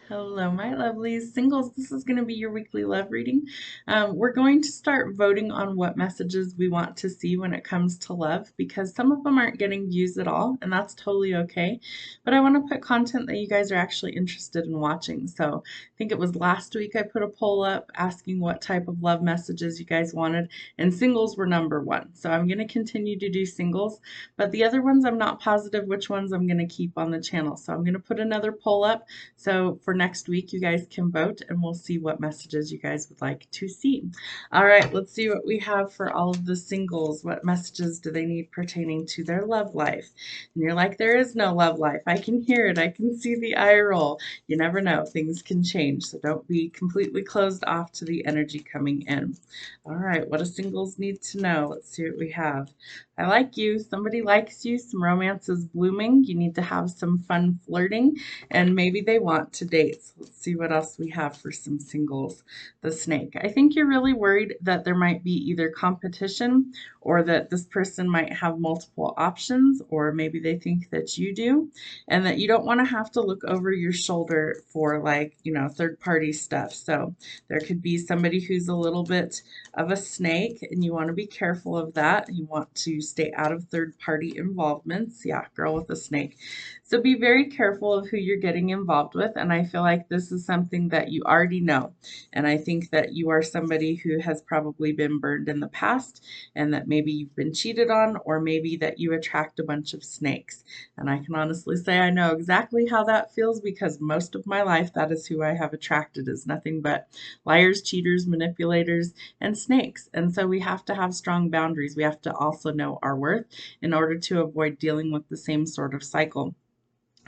Hello, my lovelies. Singles, this is going to be your weekly love reading. We're going to start voting on what messages we want to see when it comes to love because some of them aren't getting views at all, and that's totally okay. But I want to put content that you guys are actually interested in watching. So I think it was last week I put a poll up asking what type of love messages you guys wanted, and singles were number one. So I'm going to continue to do singles, but the other ones I'm not positive which ones I'm going to keep on the channel. So I'm going to put another poll up. So for next week, you guys can vote and we'll see what messages you guys would like to see. All right, let's see what we have for all of the singles. What messages do they need pertaining to their love life? And you're like, there is no love life. I can hear it. I can see the eye roll. You never know. Things can change. So don't be completely closed off to the energy coming in. All right, what do singles need to know? Let's see what we have. I like you. Somebody likes you. Some romance is blooming. You need to have some fun flirting, and maybe they want to date. So let's see what else we have for some singles. The snake. I think you're really worried that there might be either competition or that this person might have multiple options, or maybe they think that you do, and that you don't want to have to look over your shoulder for, like, third party stuff. So there could be somebody who's a little bit of a snake, and you want to be careful of that. You want to stay out of third party involvements. Yeah, girl with a snake. So be very careful of who you're getting involved with. And I feel like this is something that you already know. And I think that you are somebody who has probably been burned in the past, and that maybe you've been cheated on, or maybe that you attract a bunch of snakes. And I can honestly say I know exactly how that feels because most of my life that is who I have attracted, is nothing but liars, cheaters, manipulators, and snakes. And so we have to have strong boundaries. We have to also know our worth in order to avoid dealing with the same sort of cycle.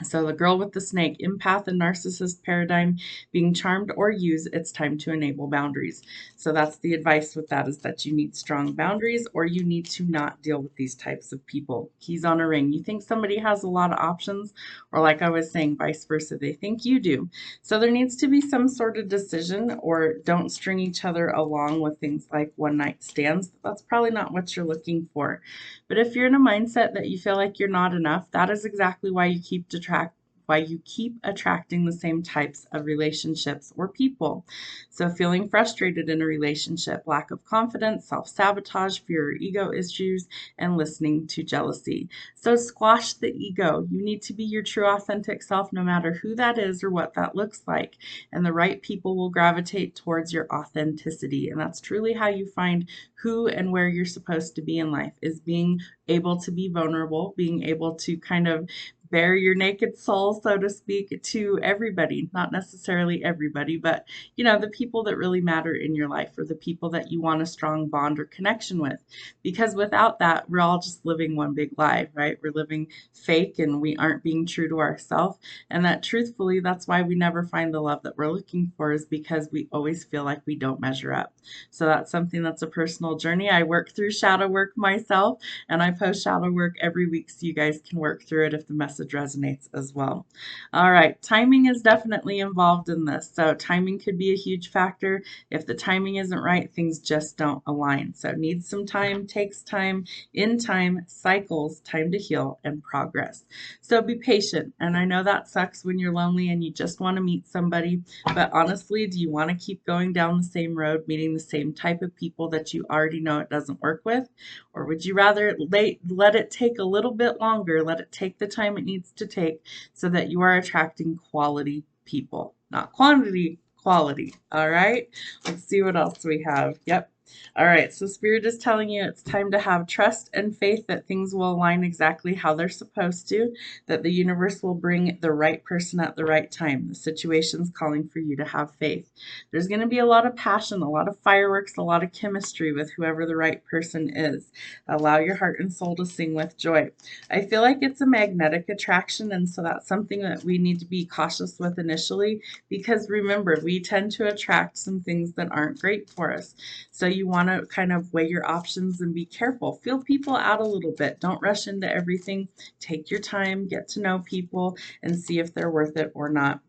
So the girl with the snake, empath and narcissist paradigm, being charmed or used, it's time to enable boundaries. So that's the advice with that, is that you need strong boundaries, or you need to not deal with these types of people. Keys on a ring. You think somebody has a lot of options, or like I was saying, vice versa, they think you do. So there needs to be some sort of decision, or don't string each other along with things like one night stands. That's probably not what you're looking for. But if you're in a mindset that you feel like you're not enough, that is exactly why you keep attracting the same types of relationships or people. So feeling frustrated in a relationship, lack of confidence, self-sabotage, fear or ego issues, and listening to jealousy. So squash the ego. You need to be your true authentic self no matter who that is or what that looks like. And the right people will gravitate towards your authenticity. And that's truly how you find who and where you're supposed to be in life, is being able to be vulnerable, being able to kind of bare your naked soul, so to speak, to everybody. Not necessarily everybody, but the people that really matter in your life, or the people that you want a strong bond or connection with. Because without that, we're all just living one big lie, right? We're living fake, and we aren't being true to ourselves. And that, truthfully, that's why we never find the love that we're looking for, is because we always feel like we don't measure up. So that's something that's a personal journey. I work through shadow work myself, and I post shadow work every week so you guys can work through it if the message resonates as well. All right, timing is definitely involved in this. So timing could be a huge factor. If the timing isn't right, things just don't align. So it needs some time, takes time, in time, cycles, time to heal, and progress. So be patient. And I know that sucks when you're lonely and you just want to meet somebody, but honestly, do you want to keep going down the same road, meeting the same type of people that you already know it doesn't work with? Or would you rather let it take a little bit longer, let it take the time it needs to take, so that you are attracting quality people? Not quantity, quality. All right, let's see what else we have. Yep. All right, so Spirit is telling you it's time to have trust and faith that things will align exactly how they're supposed to, that the universe will bring the right person at the right time. The situation's calling for you to have faith. There's going to be a lot of passion, a lot of fireworks, a lot of chemistry with whoever the right person is. Allow your heart and soul to sing with joy. I feel like it's a magnetic attraction, and so that's something that we need to be cautious with initially, because remember, we tend to attract some things that aren't great for us. So you want to kind of weigh your options and be careful. Feel people out a little bit. Don't rush into everything. Take your time, get to know people, and see if they're worth it or not.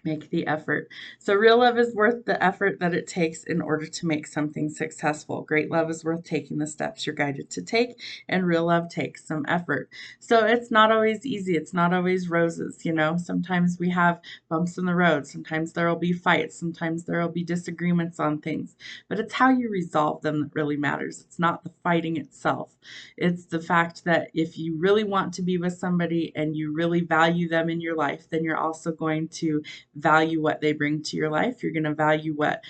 Make the effort. So real love is worth the effort that it takes in order to make something successful. Great love is worth taking the steps you're guided to take, and real love takes some effort. So it's not always easy. It's not always roses, you know. Sometimes we have bumps in the road. Sometimes there will be fights. Sometimes there will be disagreements on things. But it's how you resolve them that really matters. It's not the fighting itself. It's the fact that if you really want to be with somebody and you really value them in your life, then you're also going to value what they bring to your life. You're going to value what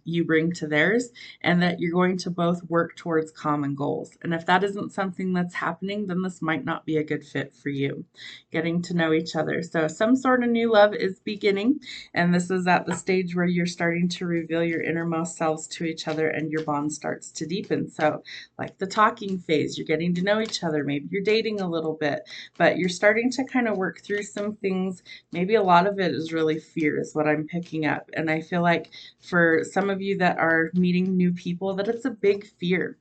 you bring to theirs, and that you're going to both work towards common goals. And if that isn't something that's happening, then this might not be a good fit for you. Getting to know each other. So some sort of new love is beginning, and this is at the stage where you're starting to reveal your innermost selves to each other and your bond starts to deepen. So like the talking phase, you're getting to know each other. Maybe you're dating a little bit, but you're starting to kind of work through some things. Maybe a lot of it is really fear is what I'm picking up. And I feel like for some of you that are meeting new people, that it's a big fear,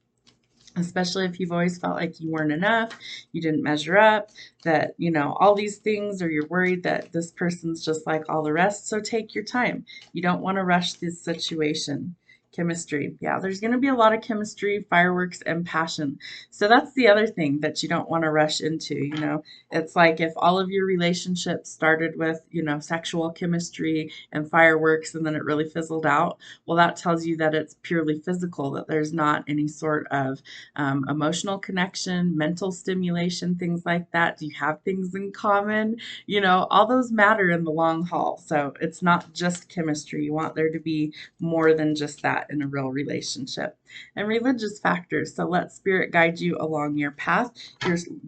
especially if you've always felt like you weren't enough, you didn't measure up, that, you know, all these things, or you're worried that this person's just like all the rest. So take your time. You don't want to rush this situation. Chemistry. Yeah, there's going to be a lot of chemistry, fireworks, and passion. So that's the other thing that you don't want to rush into. You know, it's like if all of your relationships started with, you know, sexual chemistry and fireworks and then it really fizzled out, well, that tells you that it's purely physical, that there's not any sort of emotional connection, mental stimulation, things like that. Do you have things in common? You know, all those matter in the long haul. So it's not just chemistry. You want there to be more than just that in a real relationship. And religious factors. So let spirit guide you along your path.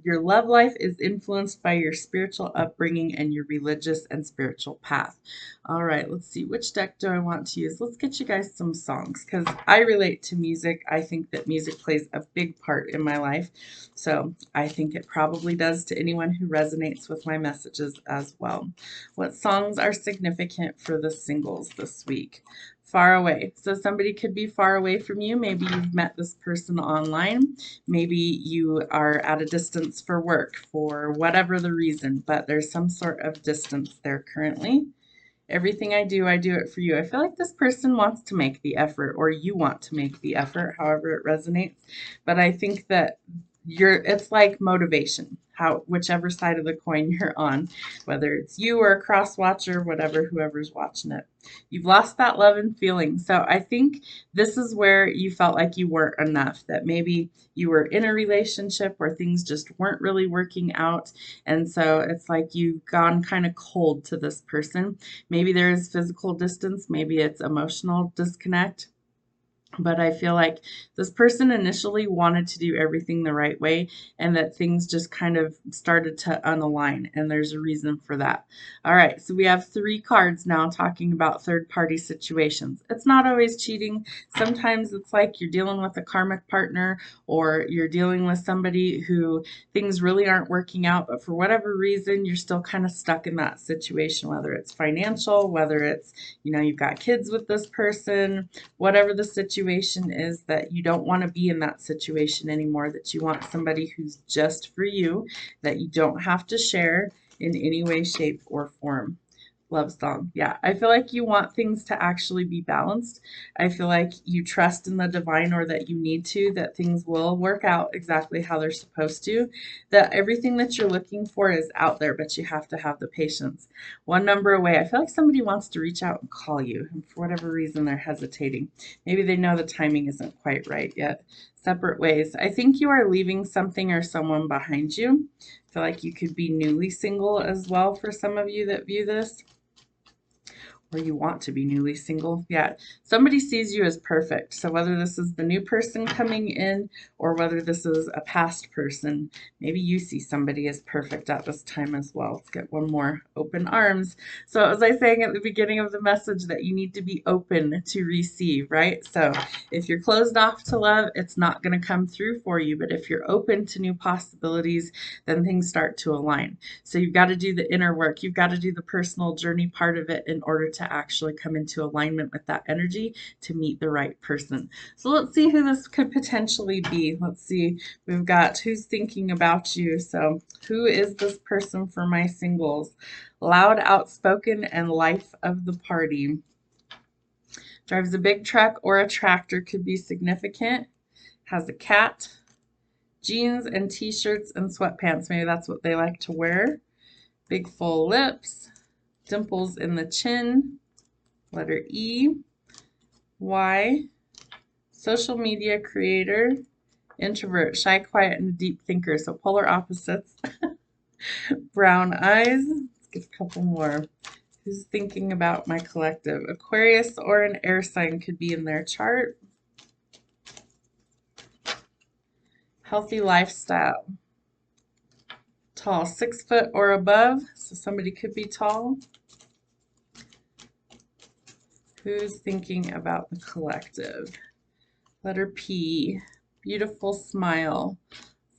Your love life is influenced by your spiritual upbringing and your religious and spiritual path. All right, let's see. Which deck do I want to use? Let's get you guys some songs because I relate to music. I think that music plays a big part in my life. So I think it probably does to anyone who resonates with my messages as well. What songs are significant for the singles this week? Far away. So somebody could be far away from you. Maybe you've met this person online. Maybe you are at a distance for work for whatever the reason, but there's some sort of distance there currently. Everything I do it for you. I feel like this person wants to make the effort, or you want to make the effort, however it resonates. But I think that it's like motivation, whichever side of the coin you're on, whether it's you or a cross watcher, whatever, whoever's watching it. You've lost that love and feeling. So I think this is where you felt like you weren't enough, that maybe you were in a relationship where things just weren't really working out. And so it's like you've gone kind of cold to this person. Maybe there is physical distance, maybe it's emotional disconnect. But I feel like this person initially wanted to do everything the right way, and that things just kind of started to unalign, and there's a reason for that. All right, so we have 3 cards now talking about third-party situations. It's not always cheating. Sometimes it's like you're dealing with a karmic partner, or you're dealing with somebody who things really aren't working out, but for whatever reason, you're still kind of stuck in that situation, whether it's financial, whether it's, you know, you've got kids with this person, whatever the situation is, that you don't want to be in that situation anymore, that you want somebody who's just for you, that you don't have to share in any way, shape, or form. Love song. Yeah, I feel like you want things to actually be balanced. I feel like you trust in the divine, or that you need to, that things will work out exactly how they're supposed to, that everything that you're looking for is out there, but you have to have the patience. One number away. I feel like somebody wants to reach out and call you, and for whatever reason, they're hesitating. Maybe they know the timing isn't quite right yet. Separate ways. I think you are leaving something or someone behind you. I feel like you could be newly single as well for some of you that view this. Or you want to be newly single. Yeah, somebody sees you as perfect. So whether this is the new person coming in, or whether this is a past person, maybe you see somebody as perfect at this time as well. Let's get one more. Open arms. So as I was saying at the beginning of the message, that you need to be open to receive, right? So if you're closed off to love, it's not going to come through for you. But if you're open to new possibilities, then things start to align. So you've got to do the inner work. You've got to do the personal journey part of it in order to to actually come into alignment with that energy to meet the right person. So let's see who this could potentially be. Let's see. We've got who's thinking about you. So who is this person for my singles? Loud, outspoken, and life of the party. Drives a big truck or a tractor, could be significant. Has a cat. Jeans and t-shirts and sweatpants. Maybe that's what they like to wear. Big full lips. Dimples in the chin. Letter E. Y. Social media creator. Introvert, shy, quiet, and a deep thinker. So polar opposites. Brown eyes. Let's get a couple more. Who's thinking about my collective? Aquarius or an air sign could be in their chart. Healthy lifestyle. Tall, 6 foot or above. So somebody could be tall. Who's thinking about the collective? Letter P. Beautiful smile.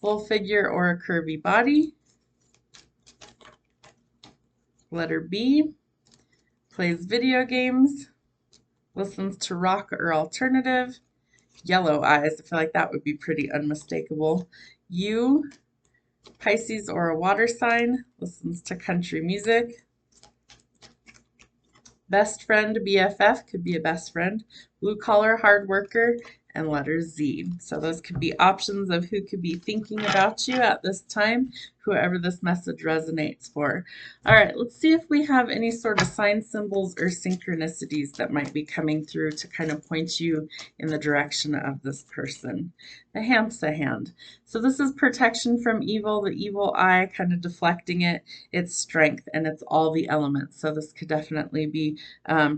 Full figure or a curvy body. Letter B. Plays video games. Listens to rock or alternative. Yellow eyes. I feel like that would be pretty unmistakable. U. Pisces or a water sign. Listens to country music. Best friend, BFF, could be a best friend. Blue collar, hard worker, and letter Z. So those could be options of who could be thinking about you at this time, whoever this message resonates for. All right, let's see if we have any sort of sign symbols or synchronicities that might be coming through to kind of point you in the direction of this person. The Hamsa hand. So this is protection from evil, the evil eye, kind of deflecting it. It's strength, and it's all the elements. So this could definitely be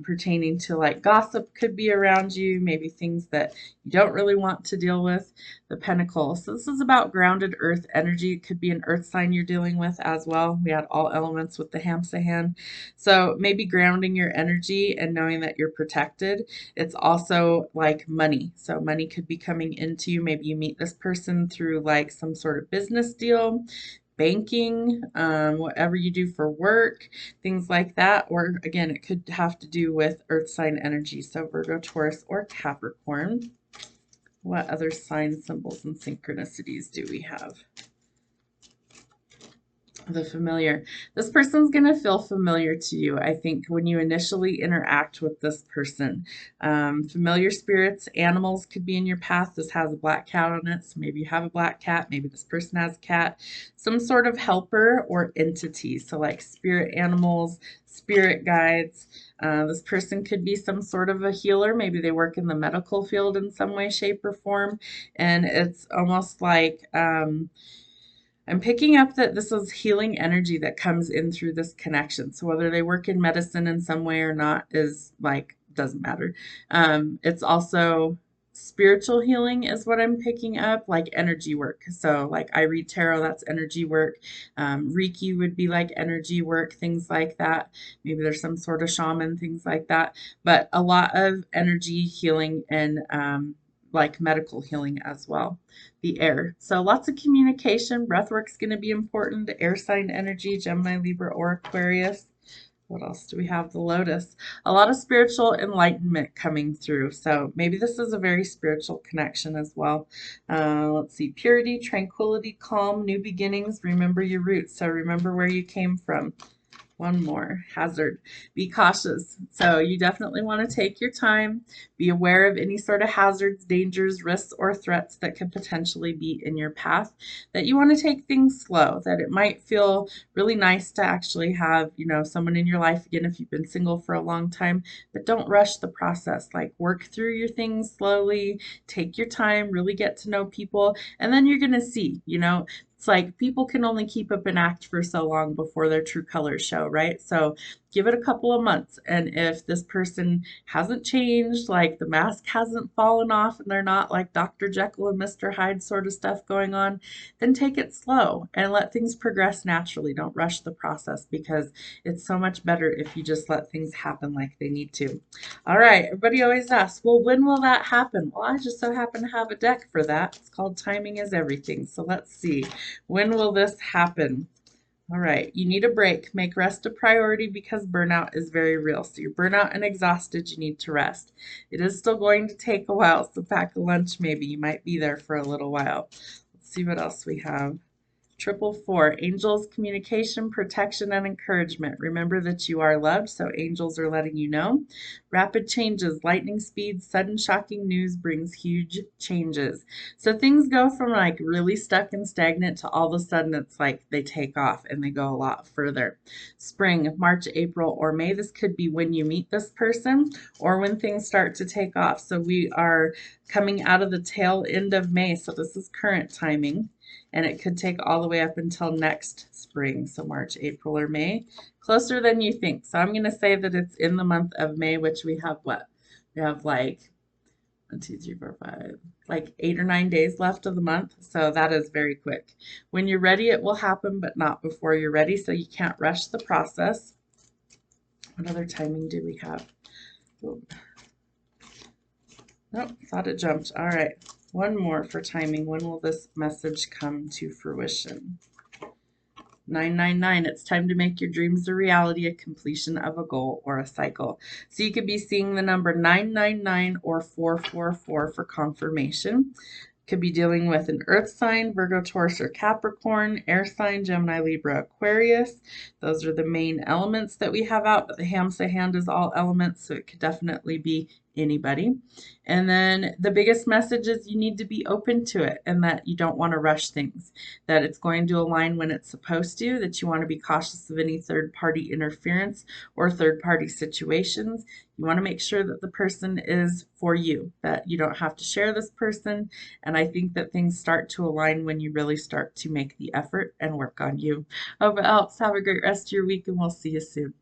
pertaining to like gossip could be around you, maybe things that you don't really want to deal with. The Pentacle. So this is about grounded earth energy. It could be an earth sign you're dealing with as well. We had all elements with the Hamsa hand. So maybe grounding your energy and knowing that you're protected. It's also like money. So money could be coming into you. Maybe you meet this person through like some sort of business deal, banking, whatever you do for work, things like that. Or again, it could have to do with earth sign energy. So Virgo, Taurus, or Capricorn. What other signs, symbols, and synchronicities do we have? The familiar. This person's going to feel familiar to you, I think, when you initially interact with this person. Familiar spirits, animals could be in your path. This has a black cat on it, so maybe you have a black cat. Maybe this person has a cat. Some sort of helper or entity, so like spirit animals, spirit guides. This person could be some sort of a healer. Maybe they work in the medical field in some way, shape, or form. And it's almost like I'm picking up that this is healing energy that comes in through this connection. So whether they work in medicine in some way or not is like, doesn't matter. It's also spiritual healing is what I'm picking up, like energy work. So like I read tarot, that's energy work. Reiki would be like energy work, things like that. Maybe there's some sort of shaman, things like that. But a lot of energy healing and like medical healing as well. The air. So lots of communication. Breathwork's going to be important. The air sign energy, Gemini, Libra, or Aquarius. What else do we have? The Lotus. A lot of spiritual enlightenment coming through. So maybe this is a very spiritual connection as well. Let's see. Purity, tranquility, calm, new beginnings. Remember your roots. So remember where you came from. One more. Hazard. Be cautious. So you definitely want to take your time. Be aware of any sort of hazards, dangers, risks, or threats that could potentially be in your path. That you want to take things slow. That it might feel really nice to actually have, you know, someone in your life, again, if you've been single for a long time, but don't rush the process. Like work through your things slowly. Take your time. Really get to know people. And then you're going to see, you know, it's like people can only keep up an act for so long before their true colors show, right? So give it a couple of months. And if this person hasn't changed, like the mask hasn't fallen off and they're not like Dr. Jekyll and Mr. Hyde sort of stuff going on, then take it slow and let things progress naturally. Don't rush the process because it's so much better if you just let things happen like they need to. All right, everybody always asks, well, when will that happen? Well, I just so happen to have a deck for that. It's called Timing is Everything. So let's see. When will this happen? All right, you need a break. Make rest a priority because burnout is very real. So you're burnout and exhausted, you need to rest. It is still going to take a while, so pack a lunch maybe. You might be there for a little while. Let's see what else we have. Triple four, angels, communication, protection, and encouragement. Remember that you are loved, so angels are letting you know. Rapid changes, lightning speed, sudden shocking news brings huge changes. So things go from like really stuck and stagnant to all of a sudden it's like they take off and they go a lot further. Spring, March, April, or May. This could be when you meet this person or when things start to take off. So we are coming out of the tail end of May, so this is current timing. And it could take all the way up until next spring, so March, April, or May, closer than you think. So I'm going to say that it's in the month of May, which we have what? We have like 1, 2, 3, 4, 5, like 8 or 9 days left of the month. So that is very quick. When you're ready, it will happen, but not before you're ready. So you can't rush the process. What other timing do we have? Oh. Nope, thought it jumped. All right. One more for timing. When will this message come to fruition? 999, it's time to make your dreams a reality, a completion of a goal or a cycle. So you could be seeing the number 999 or 444 for confirmation. Could be dealing with an earth sign, Virgo, Taurus, or Capricorn, air sign, Gemini, Libra, Aquarius. Those are the main elements that we have out, but the Hamsa hand is all elements, so it could definitely be anybody. And then the biggest message is you need to be open to it and that you don't want to rush things, that it's going to align when it's supposed to, that you want to be cautious of any third-party interference or third-party situations. You want to make sure that the person is for you, that you don't have to share this person. And I think that things start to align when you really start to make the effort and work on you. Hope it helps. Have a great rest of your week, and we'll see you soon.